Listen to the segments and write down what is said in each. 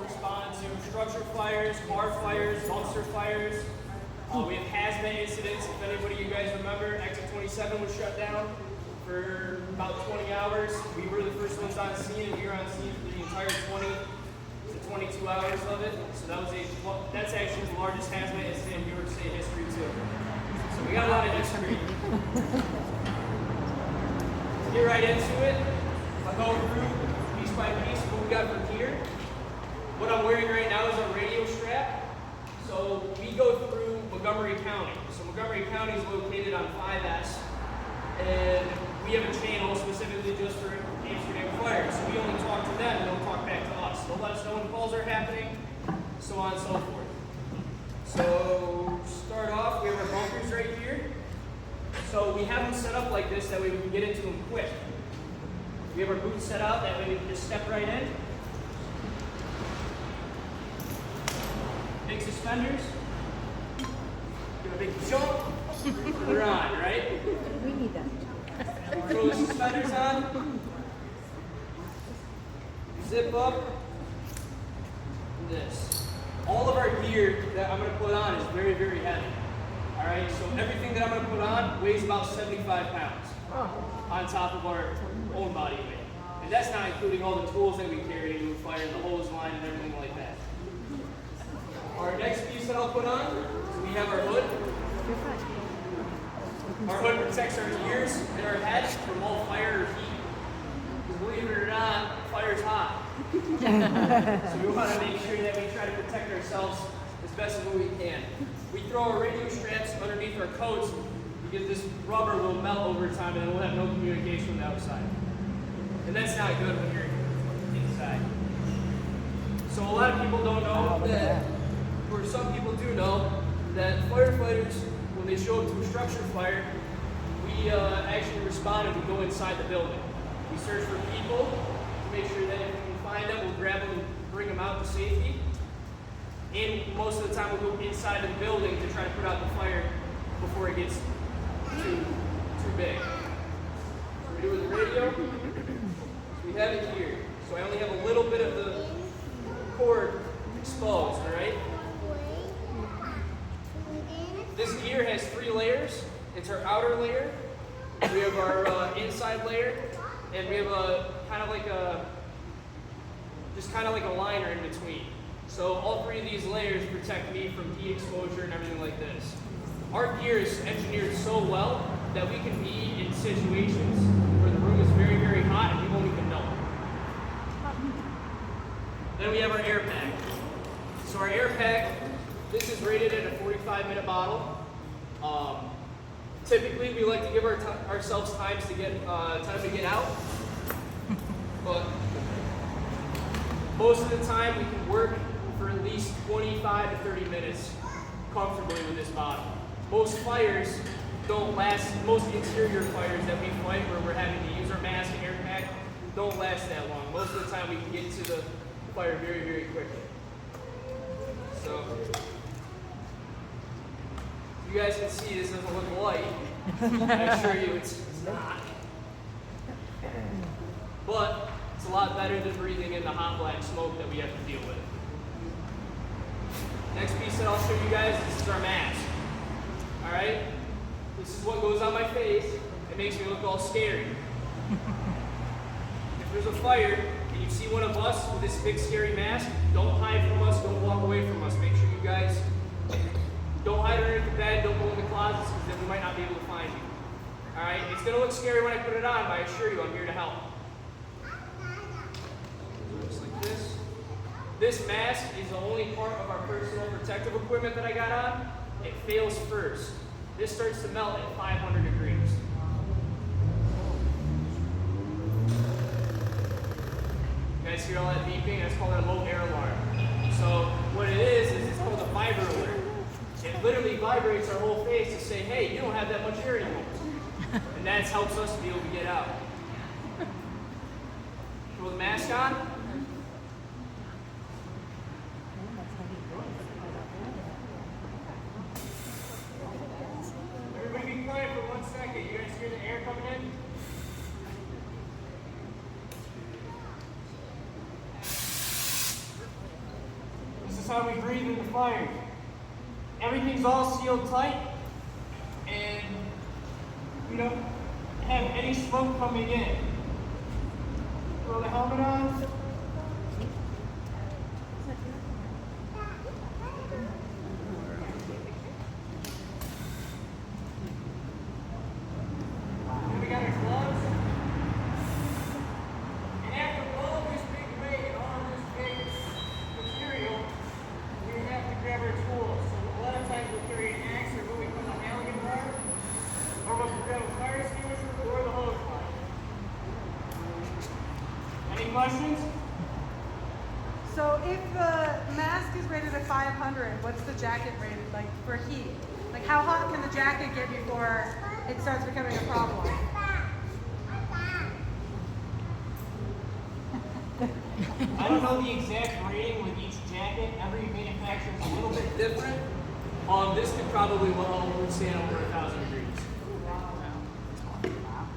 respond to structure fires, bar fires, dumpster fires. We have hazmat incidents. If anybody you guys remember, exit 27 was shut down for about 20 hours. We were the first ones on scene, and we were on scene for the entire 20 to 22 hours of it. So that's actually the largest hazmat incident in New York State history too. So we got a lot of history. Get right into it. I'll go through piece by piece what we got from here. What I'm wearing right now is a radio strap. So we go through Montgomery County. So Montgomery County is located on 5S, and we have a channel specifically just for Amsterdam Fire. So we only talk to them, and they'll talk back to us. They'll let us know when calls are happening, so on and so forth. So start off, we have our bunkers right here. So we have them set up like this, that way we can get into them quick. We have our boots set out, that way we can just step right in. Big suspenders. Give a big jump. We're on, right? We need that. Throw the suspenders on. Zip up. This. All of our gear that I'm going to put on is very, very heavy. Alright, so everything that I'm going to put on weighs about 75 pounds on top of our own body weight. And that's not including all the tools that we carry to fire, the hose line and everything like that. Our next piece that I'll put on, so we have our hood. Our hood protects our ears and our heads from all fire or heat. Because believe it or not, fire's hot. So we want to make sure that we try to protect ourselves as best as we can. We throw our radio straps underneath our coats because this rubber will melt over time and we'll have no communication with the outside. And that's not good when you're inside. So a lot of people don't know that, or some people do know, that firefighters, when they show up to a structure fire, we actually respond and we go inside the building. We search for people to make sure that if we can find them, we'll grab them and bring them out to safety. And most of the time we'll go inside of the building to try to put out the fire before it gets too big. So we do with the radio. So we have it here. So I only have a little bit of the cord exposed, all right? This gear has 3 layers. It's our outer layer. We have our inside layer, and we have a kind of like a liner in between. So all 3 of these layers protect me from heat exposure and everything like this. Our gear is engineered so well that we can be in situations where the room is very, very hot and we won't even know it. Then we have our air pack. So our air pack, this is rated at a 45-minute bottle. Typically, we like to give ourselves time to get out, but most of the time we can work for at least 25 to 30 minutes comfortably with this bottle. Most fires don't last, most interior fires that we fight where we're having to use our mask and air pack don't last that long. Most of the time we can get to the fire very, very quickly. So, you guys can see this doesn't look light. I assure you it's not. But it's a lot better than breathing in the hot black smoke that we have to deal with. Next piece that I'll show you guys, this is our mask. Alright? This is what goes on my face. It makes me look all scary. If there's a fire and you see one of us with this big scary mask, don't hide from us, don't walk away from us. Make sure you guys don't hide underneath the bed, don't go in the closets, because then we might not be able to find you. Alright? It's going to look scary when I put it on, but I assure you I'm here to help. Looks like this. This mask is the only part of our personal protective equipment that I got on. It fails first. This starts to melt at 500 degrees. You guys hear all that beeping? That's called a low air alarm. So what it is it's called a vibra alert. It literally vibrates our whole face to say, hey, you don't have that much air anymore. And that helps us to be able to get out. Throw the mask on. Everybody be quiet for 1 second. You guys hear the air coming in? is how we breathe in the fire. Everything's all sealed tight, and we don't have any smoke coming in. Throw the helmet on. And we got our gloves. And after all this big weight and all this big material, we have to grab our tools. So a lot of times we'll carry an axe or what we call a Halligan bar, or we'll grab a fire extinguisher or the hose line. Any questions? So if the mask is rated at 500, what's the jacket rated like for heat? Like how hot can the jacket get before it starts becoming a problem? I don't know the exact rating with each jacket. Every manufacturer is a little bit different. This could probably well withstand over 1,000 degrees.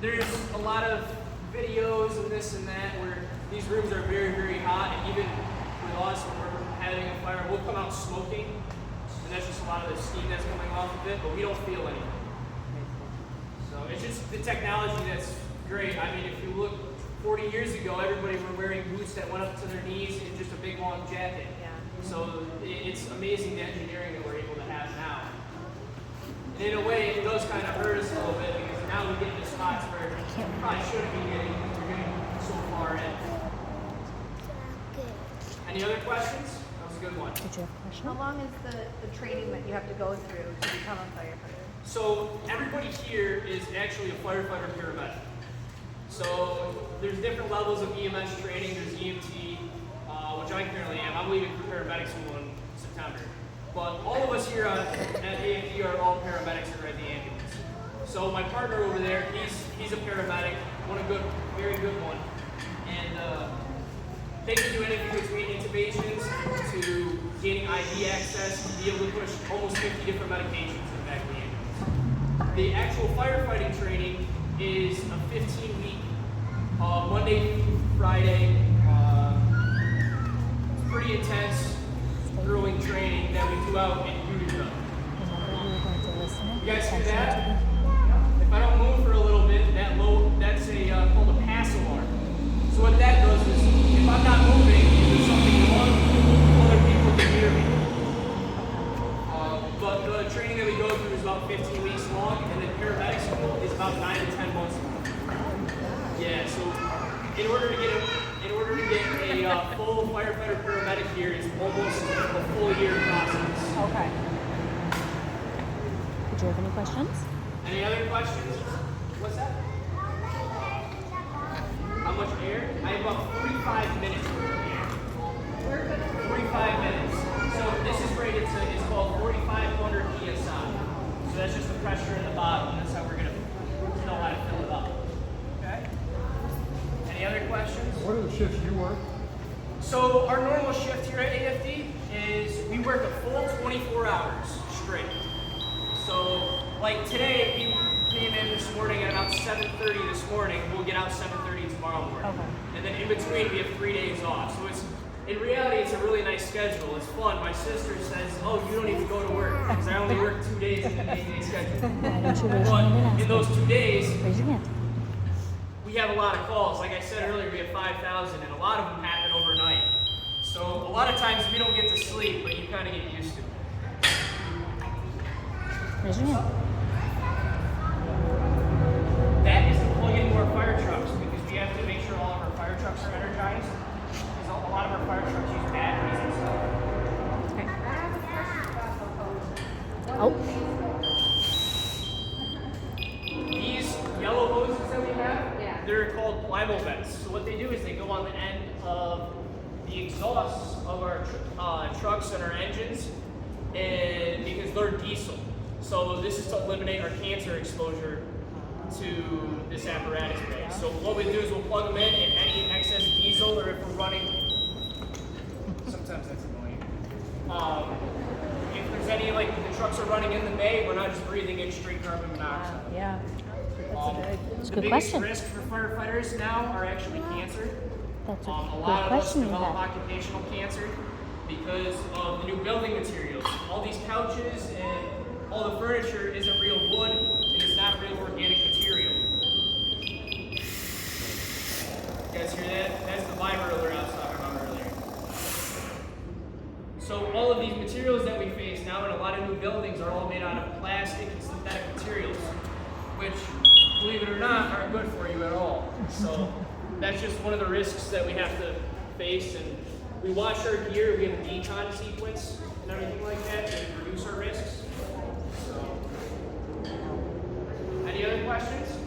There's a lot of videos and this and that where these rooms are very, very hot, and even with us when we're having a fire, we'll come out smoking, and that's just a lot of the steam that's coming off of it, but we don't feel anything. So it's just the technology that's great. I mean, if you look 40 years ago, everybody were wearing boots that went up to their knees and just a big long jacket. Yeah. So it's amazing the engineering that we're able to have now. And in a way, it does kind of hurt us a little bit because now we get into spots where we probably shouldn't be getting. We're getting so far in. Any other questions? That was a good one. Did you have a question? How long is the training that you have to go through to become a firefighter? So everybody here is actually a firefighter paramedic. So there's different levels of EMS training. There's EMT, which I currently am. I'm leaving for paramedic school in September. But all of us here at AFD are all paramedics and ride the ambulance. So my partner over there, he's a paramedic, very good one. And they can do anything between intubations to gaining IV access to be able to push almost 50 different medications in the back of the ambulance. The actual firefighting training is a 15-week, Monday, Friday, it's pretty intense, grueling training that we do out in Utica. You guys see that? If I don't move for a little bit, that's called a pass alarm. So what that does is, if I'm not moving and there's something wrong, other people can hear me. But the training that we go through is about 15 weeks long, and then paramedic school is about 9 to 10 months long. Yeah, so in order to get a full firefighter paramedic here is almost a full year process. Okay. Did you have any questions? Any other questions? What's that? How much air? I have about 45 minutes worth of air. 45 minutes. So this is rated to, it's called 4,500 PSI. So that's just the pressure in the bottom. That's how we're going to know how to fill it up. Okay? Any other questions? What are the shifts you work? So our normal shift here at AFD is we work a full 24 hours straight. So like today, we came in this morning at about 7:30 this morning. We'll get out 7:30 tomorrow morning. Okay. And then in between, we have 3 days off. So it's, in reality, it's a really nice schedule. It's fun. My sister says, oh, you don't even go to work because I only work 2 days in the 8-day schedule. Why don't you raise your hand and But ask in those 2 days, Raise your hand. we have a lot of calls. Like I said earlier, we have 5,000, and a lot of them happen overnight. So a lot of times we don't get to sleep, but you kind of get used to it. Raise your hand. That is to plug in more fire trucks because we have to make sure all of our fire trucks are energized. Because a lot of our fire trucks use batteries and stuff. Okay. I have a question about the hose. Oh. These yellow hoses that we have, Yeah. they're called Plimo vents. So what they do is they go on the end of the exhausts of our trucks and our engines, and because they're diesel. So this is to eliminate our cancer exposure to this apparatus base. So what we do is we'll plug them in, and any excess diesel, or if we're running, sometimes that's annoying. If there's any, like the trucks are running in the May, we're not just breathing in straight carbon monoxide. Yeah. That's a The good biggest question. risk for firefighters now are actually cancer. That's a A good lot of us question you develop have. occupational cancer. because of the new building materials. All these couches and all the furniture isn't real wood and it's not real organic material. You guys hear that? That's the vibe roller I was talking about earlier. So all of these materials that we face now in a lot of new buildings are all made out of plastic and synthetic materials, which, believe it or not, aren't good for you at all. So that's just one of the risks that we have to face. And we wash our gear, we have a decon sequence and everything like that to reduce our risks. So, any other questions?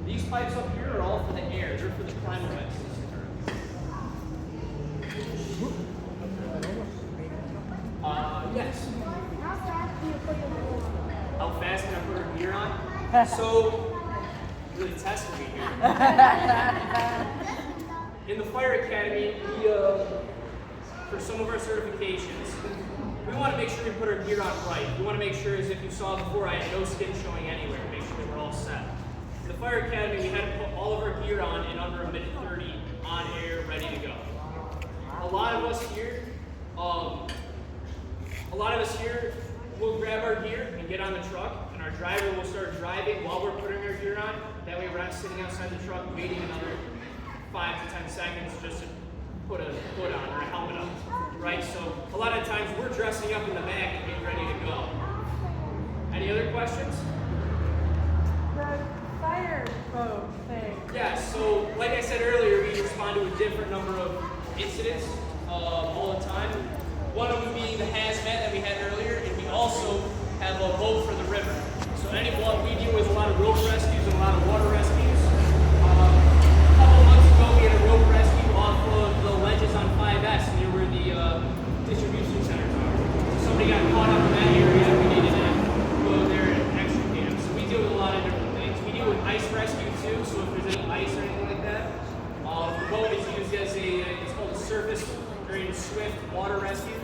These pipes up here are all for the air. They're for the climate system. Yes. How fast do you put your gear on? How fast can I put her gear on? So, really testing me here. In the Fire Academy, we, for some of our certifications, we want to make sure we put our gear on right. We want to make sure, as if you saw before, I had no skin showing anywhere to make sure that we're all set. In the Fire Academy, we had to put all of our gear on in under a minute 30, on air, ready to go. A lot of us here will grab our gear and get on the truck, and our driver will start driving while we're putting our gear on. That way we're not sitting outside the truck waiting another 5 to 10 seconds just to put a hood on or a helmet on, right? So a lot of times we're dressing up in the back and getting ready to go. Any other questions? The fire boat thing. Yeah, so like I said earlier, we respond to a different number of incidents all the time. One of them being the hazmat that we had earlier, and we also have a boat for the river. So we deal with a lot of rope rescues and a lot of water rescues. A couple months ago, we had a rope rescue off of the ledges on 5S near where the distribution centers are. So somebody got caught up in that area, and we needed to go there and extricate them. So we deal with a lot of different things. We deal with ice rescue too, so if there's any ice or anything like that. The boat is used as it's called a surface very swift water rescue.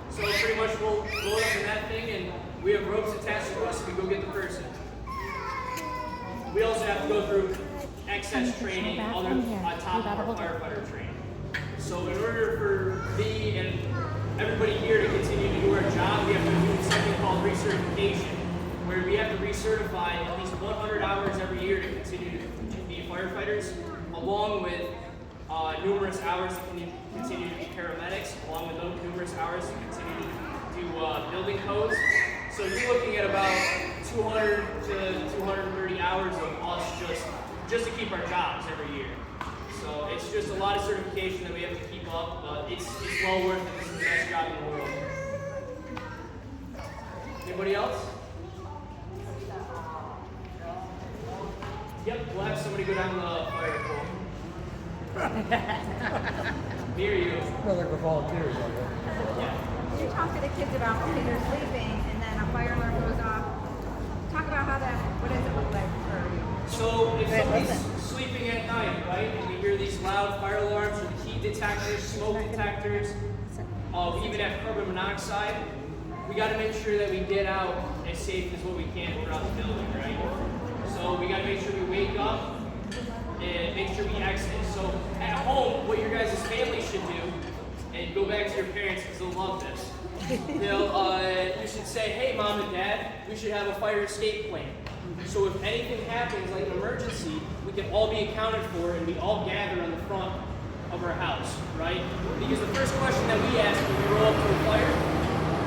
So pretty much we'll load up in that thing and we have ropes attached to us and we go get the person. We also have to go through excess training on top of our firefighter training. So in order for me and everybody here to continue to do our job, we have to do something called recertification, where we have to recertify at least 100 hours every year to continue to be firefighters, along with numerous hours to continue to be paramedics, along with those numerous hours to continue to do building codes. So you're looking at about 200 to 230 hours of us just to keep our jobs every year. So it's just a lot of certification that we have to keep up, but it's well worth it. This is the best job in the world. Anybody else? Yep, we'll have somebody go down the fire pole. Near you. Well, they're the volunteers, I guess. Yeah. You talk to the kids about, okay, they're sleeping, and then a fire alarm goes off. Talk about what does it look like for you? So if somebody's sleeping at night, right, and we hear these loud fire alarms with heat detectors, smoke detectors, we even have carbon monoxide, we got to make sure that we get out as safe as what we can throughout the building, right? So we got to make sure we wake up and make sure we exit. So at home, what your guys' family should do, and go back to your parents because they'll love this. You should say, hey, Mom and Dad, we should have a fire escape plan. So if anything happens, like an emergency, we can all be accounted for and we all gather on the front of our house, right? Because the first question that we ask when we roll up to a fire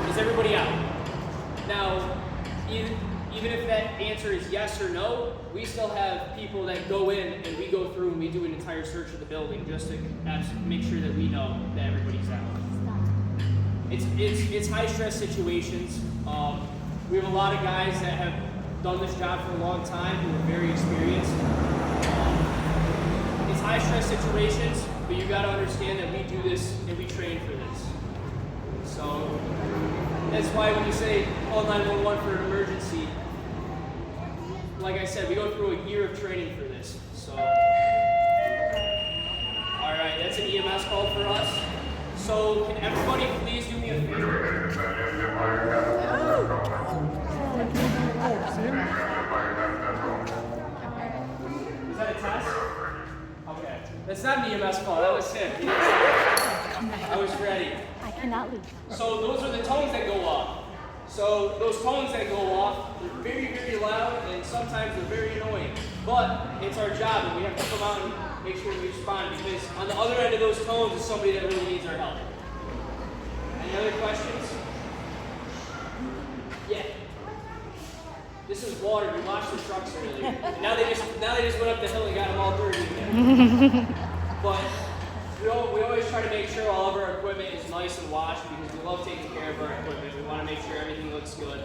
is everybody out? Now, even if that answer is yes or no, we still have people that go in and we go through and we do an entire search of the building just to make sure that we know that everybody's out. It's high stress situations. We have a lot of guys that have done this job for a long time who are very experienced. It's high stress situations, but you got to understand that we do this and we train for this. So that's why when you say call 911 for an emergency, like I said, we go through a year of training for this. So, all right, that's an EMS call for us. So can everybody please do me a favor? That's not an EMS call, that was him. He didn't say it. I was ready. I cannot leave. So those are the tones that go off. So those tones that go off, they're very, very loud, and sometimes they're very annoying. But it's our job, and we have to come out and make sure we respond, because on the other end of those tones is somebody that really needs our help. Any other questions? Yeah. This is water. We washed the trucks earlier. And now they just went up the hill and got them all dirty again. But we always try to make sure all of our equipment is nice and washed, because we love taking care of our equipment. We want to make sure everything looks good.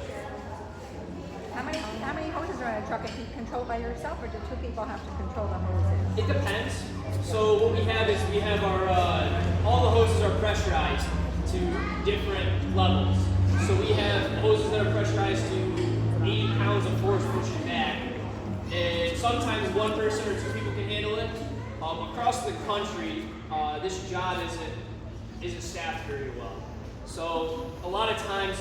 How many hoses are in a truck? Are you controlled by yourself, or do two people have to control the hoses? It depends. So what we have is we have our all the hoses are pressurized to different levels. So we have hoses that are pressurized to 80 pounds of force pushing back, and sometimes one person or two people can handle it. Across the country, this job isn't staffed very well. So a lot of times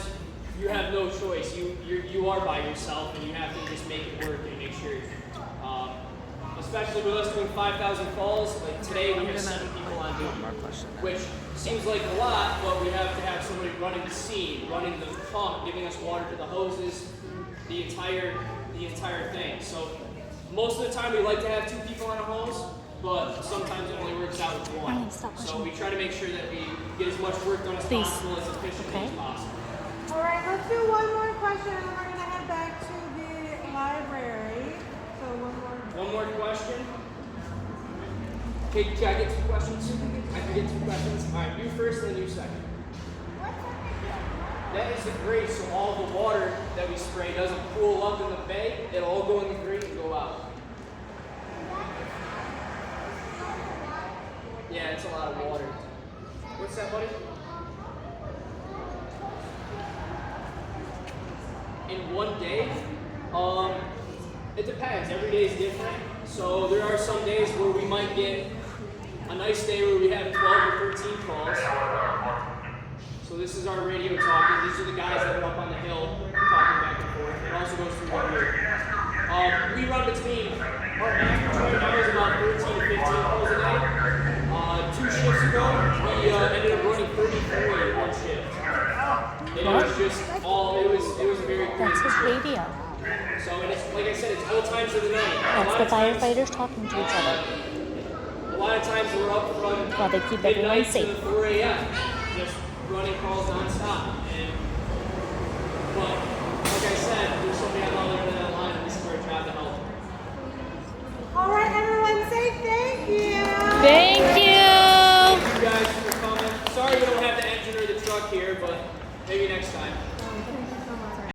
you have no choice. You are by yourself, and you have to just make it work and make sure. Especially with us doing 5,000 calls, like today we have 7 people on duty, which seems like a lot, but we have to have somebody running the scene, running the pump, giving us water to the hoses, the entire thing. So most of the time we like to have 2 people on a hose, but sometimes it only works out with 1. So we try to make sure that we get as much work done as possible, as efficiently as possible. All right, let's do one more question, and then we're gonna head back to the library. So one more. One more question. Okay, can I get 2 questions? I can get 2 questions. All right, you first, then you second. That is the grate, so all the water that we spray doesn't pool up in the bay. It'll all go in the grate and go out. Yeah, it's a lot of water. What's that, buddy? In one day? It depends. Every day is different. So there are some days where we might get a nice day where we have 12 or 13 calls. So this is our radio talking. These are the guys that are up on the hill talking back and forth. It also goes through one ear. We run between, our average right now is about 13 to 15 calls a day. 2 shifts ago, we ended up running 33 in one shift. It was just all, it was a very crazy That's his shift. radio. So, and it's, like I said, it's all times of the night. That's the firefighters talking to each other. A lot of times we're up from While they keep everyone midnight safe. to 4 a.m. just running calls nonstop. But like I said, there's somebody on the other end of that line, and this is our job to help. All right, everyone, say thank you. Thank you. Thank you guys for coming. Sorry we don't have the engine or the truck here, but maybe next time.